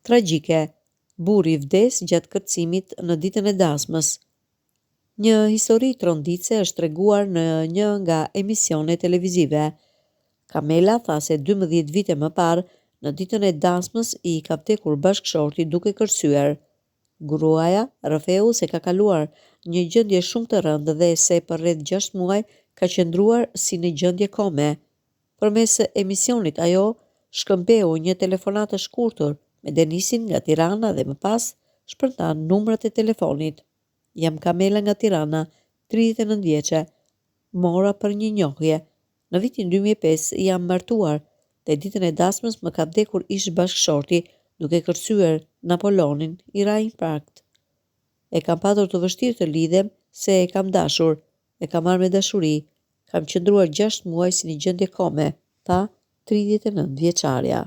Tragjike, burri vdes gjatë kërcimit në ditën e dasmës. Një histori tronditse është treguar në një nga emisionet televizive. Kamela tha se 12 vite më parë, në ditën e dasmës i ka vdekur bashkëshorti duke kërcyer. Gruaja rrëfeu se ka kaluar një gjendje shumë të rëndë dhe se për rreth 6 muaj ka qëndruar si në gjendje kome. Përmes emisionit ajo shkëmbeu një telefonat të shkurtër me Denisin nga Tirana dhe më pas shpërndan numrat e telefonit. Jam Kamela nga Tirana, 39 vjeçe. Mora për një njohje. Në vitin 2005 jam martuar dhe ditën e dasmës më ka vdekur ish bashkëshorti duke kërcyer Napolonin i ra infarkt. E kam patur të vështirë të lidhem se e kam dashur, e kam marrë me dashuri, kam qëndruar 6 muaj si një gjendje kome, tha 39 vjeçarja.